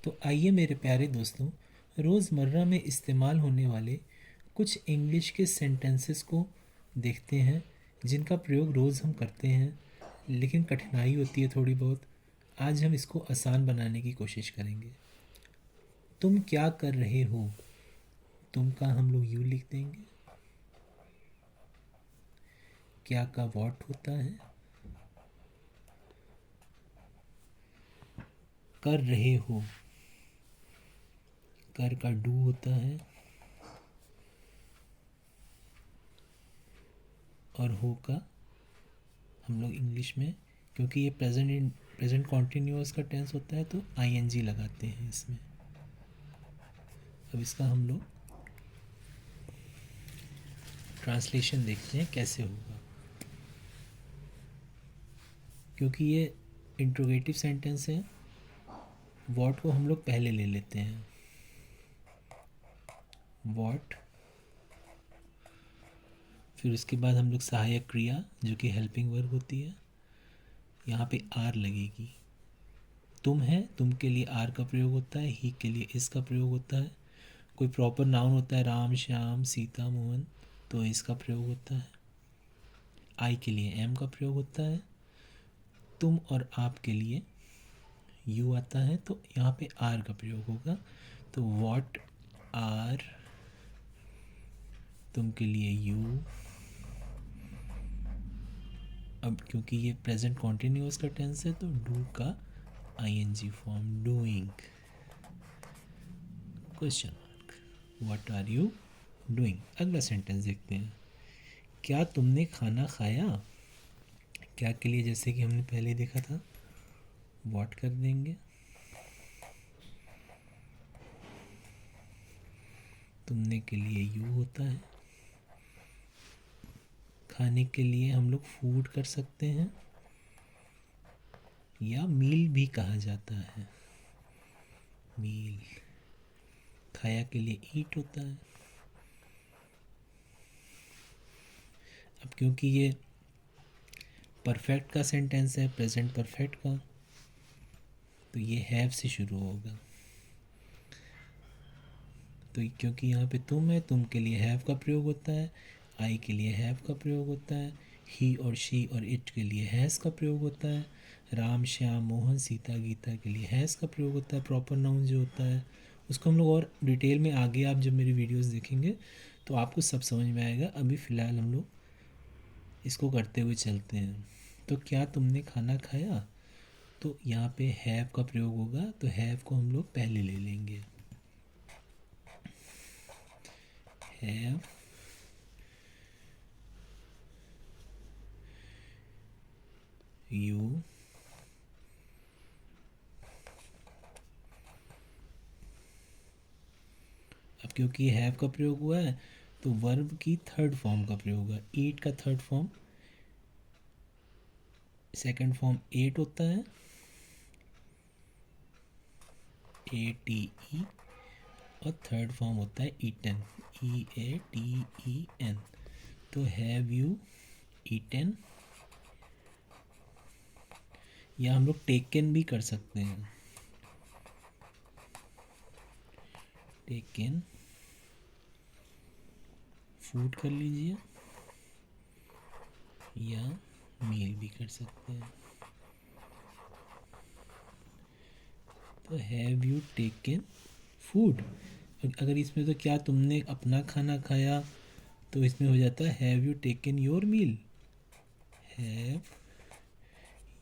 तो आइए मेरे प्यारे दोस्तों, रोज़मर्रा में इस्तेमाल होने वाले कुछ इंग्लिश के सेंटेंसेस को देखते हैं जिनका प्रयोग रोज़ हम करते हैं, लेकिन कठिनाई होती है थोड़ी बहुत। आज हम इसको आसान बनाने की कोशिश करेंगे। तुम क्या कर रहे हो? तुम का हम लोग यूँ लिख देंगे। क्या का वॉट होता है। कर रहे हो, कर का डू होता है, और हो का हम लोग इंग्लिश में, क्योंकि ये प्रेजेंट कॉन्टिन्यूअस का टेंस होता है, तो आईएनजी लगाते हैं इसमें। अब इसका हम लोग ट्रांसलेशन देखते हैं कैसे होगा। क्योंकि ये इंट्रोगेटिव सेंटेंस है, वॉट को हम लोग पहले ले लेते हैं। वॉट, फिर उसके बाद हम लोग सहायक क्रिया जो कि हेल्पिंग वर्ब होती है, यहाँ पे आर लगेगी। तुम है, तुम के लिए आर का प्रयोग होता है, ही के लिए इस का प्रयोग होता है। कोई प्रॉपर नाउन होता है, राम श्याम सीता मोहन, तो इसका प्रयोग होता है। आई के लिए एम का प्रयोग होता है। तुम और आप के लिए यू आता है, तो यहाँ पे आर का प्रयोग होगा। तो वॉट आर, तुम के लिए यू। अब क्योंकि ये प्रेजेंट कॉन्टिन्यूअस का टेंस है, तो डू का ING form, doing. Question mark, what are you doing. अगला सेंटेंस देखते हैं। क्या तुमने खाना खाया? क्या के लिए जैसे कि हमने पहले देखा था, व्हाट कर देंगे। तुमने के लिए यू होता है। खाने के लिए हम लोग फूड कर सकते हैं, या मील भी कहा जाता है, मील। खाया के लिए ईट होता है। अब क्योंकि ये परफेक्ट का सेंटेंस है, प्रेजेंट परफेक्ट का, तो ये हैव से शुरू होगा। तो क्योंकि यहाँ पे तुम है, तुम के लिए हैव का प्रयोग होता है, आई के लिए हैव का प्रयोग होता है, ही और शी और इट के लिए हैज़ का प्रयोग होता है, राम श्याम मोहन सीता गीता के लिए हैज़ का प्रयोग होता है। प्रॉपर नाउन जो होता है उसको हम लोग और डिटेल में आगे, आप जब मेरी वीडियोस देखेंगे तो आपको सब समझ में आएगा। अभी फ़िलहाल हम लोग इसको करते हुए चलते हैं। तो क्या तुमने खाना खाया, तो यहाँ पे हैव का प्रयोग होगा, तो हैव को हम लोग पहले ले लेंगे। हैव यू अब क्योंकि हैव का प्रयोग हुआ है, तो वर्ब की थर्ड फॉर्म का प्रयोग होगा। ईट का third form, second form ate होता है, ए टी ई, और थर्ड फॉर्म होता है eaten, e a t e n. तो हैव यू ईटन, या हम लोग टेकन भी कर सकते हैं, टेकन फूड कर लीजिए, या मील भी कर सकते हैं। तो हैव यू टेकन फूड। अगर इसमें तो क्या तुमने अपना खाना खाया, तो इसमें हो जाता है have you taken your meal, have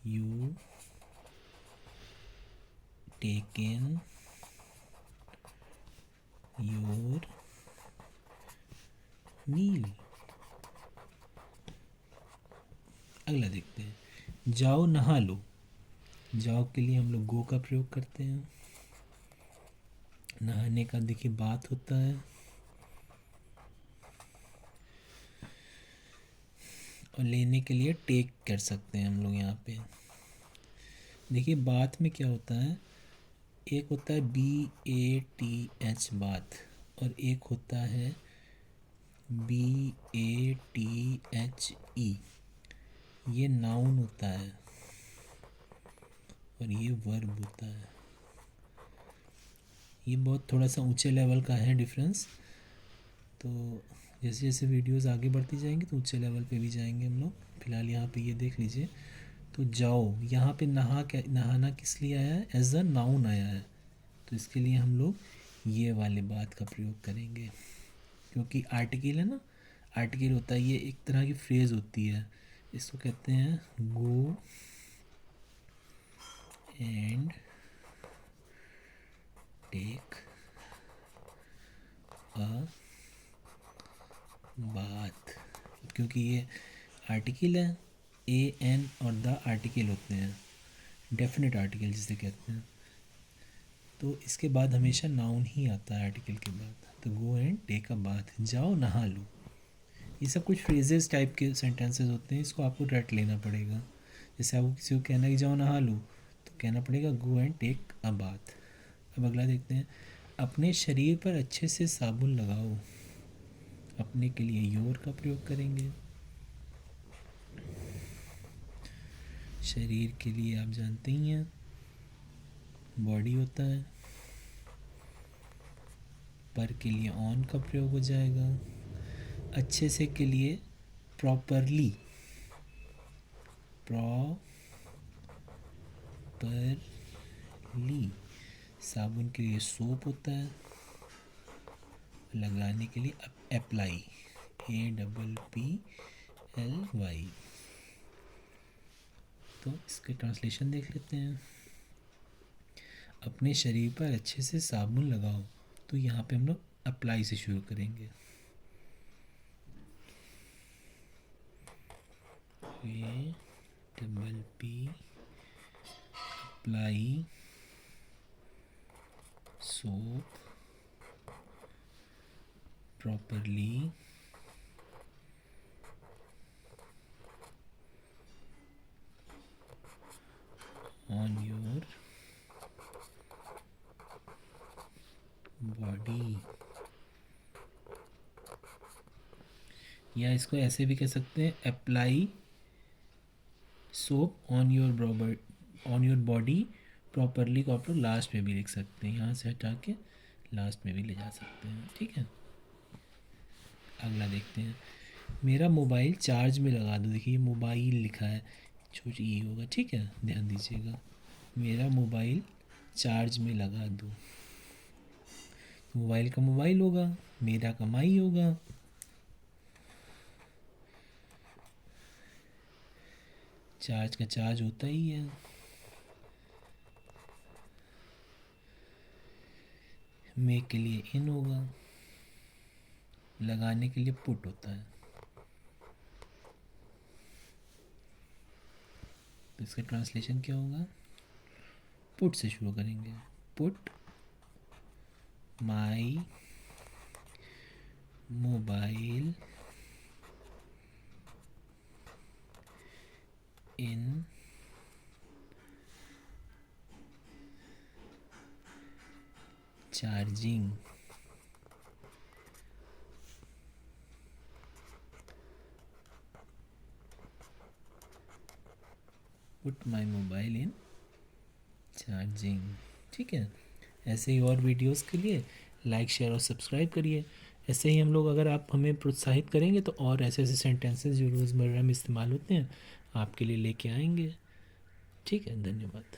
you taken your meal. अगला देखते हैं, जाओ नहा लो। जाओ के लिए हम लोग गो का प्रयोग करते हैं। नहाने का देखिए बात होता है, और लेने के लिए टेक कर सकते हैं हम लोग। यहाँ पे देखिए बात में क्या होता है, एक होता है BATH बात, और एक होता है BATHE, ये नाउन होता है और ये वर्ब होता है। ये बहुत थोड़ा सा ऊंचे लेवल का है डिफरेंस। तो जैसे जैसे वीडियोस आगे बढ़ती जाएंगी तो ऊंचे लेवल पे भी जाएंगे हम लोग। फिलहाल यहाँ पे ये देख लीजिए। तो जाओ, यहाँ पे नहाना किस लिए आया है? एज अ नाउन आया है। तो इसके लिए हम लोग ये वाले बात का प्रयोग करेंगे, क्योंकि आर्टिकल है ना। आर्टिकल होता है, ये एक तरह की फ्रेज़ होती है। इसको कहते हैं गो एंड टेक अ बात। क्योंकि ये आर्टिकल है, ए एन और द आर्टिकल होते हैं, डेफिनेट आर्टिकल जिसे कहते हैं। तो इसके बाद हमेशा नाउन ही आता है आर्टिकल के बाद। तो go and take a bath, जाओ नहा लो। ये सब कुछ फ्रेजेस टाइप के सेंटेंसेस होते हैं, इसको आपको रट लेना पड़ेगा। जैसे आपको किसी को कहना है कि जाओ नहा लो, तो कहना पड़ेगा go and take a bath. अब अगला देखते हैं। अपने शरीर पर अच्छे से साबुन लगाओ। अपने के लिए योर का प्रयोग करेंगे। शरीर के लिए आप जानते ही हैं बॉडी होता है। पर के लिए ऑन का प्रयोग हो जाएगा। अच्छे से के लिए प्रॉपरली, प्रॉपरली। साबुन के लिए सोप होता है। लगाने के लिए अप्लाई, APPLY। तो इसके ट्रांसलेशन देख लेते हैं। अपने शरीर पर अच्छे से साबुन लगाओ। तो यहाँ पे हम लोग अप्लाई से शुरू करेंगे। APP apply soap properly on your body. या इसको ऐसे भी कह सकते हैं, apply soap on your body properly को आप लोग लास्ट में भी लिख सकते हैं, यहाँ से हटा के लास्ट में भी ले जा सकते हैं। ठीक है, अगला देखते हैं। मेरा मोबाइल चार्ज में लगा दो। देखिए मोबाइल लिखा है, छोटी ई होगा, ठीक है, ध्यान दीजिएगा। मेरा मोबाइल चार्ज में लगा दो। मोबाइल का मोबाइल होगा, मेरा का माई होगा। चार्ज का चार्ज होता ही है। मेक के लिए इन होगा। लगाने के लिए पुट होता है। तो इसका ट्रांसलेशन क्या होगा? पुट से शुरू करेंगे। Put my mobile in charging. Put my mobile in charging. ठीक है, ऐसे ही और वीडियोस के लिए लाइक शेयर और सब्सक्राइब करिए। ऐसे ही हम लोग, अगर आप हमें प्रोत्साहित करेंगे तो और ऐसे ऐसे सेंटेंसेस जो रोज़मर्रा में इस्तेमाल होते हैं आपके लिए लेके आएंगे। ठीक है, धन्यवाद।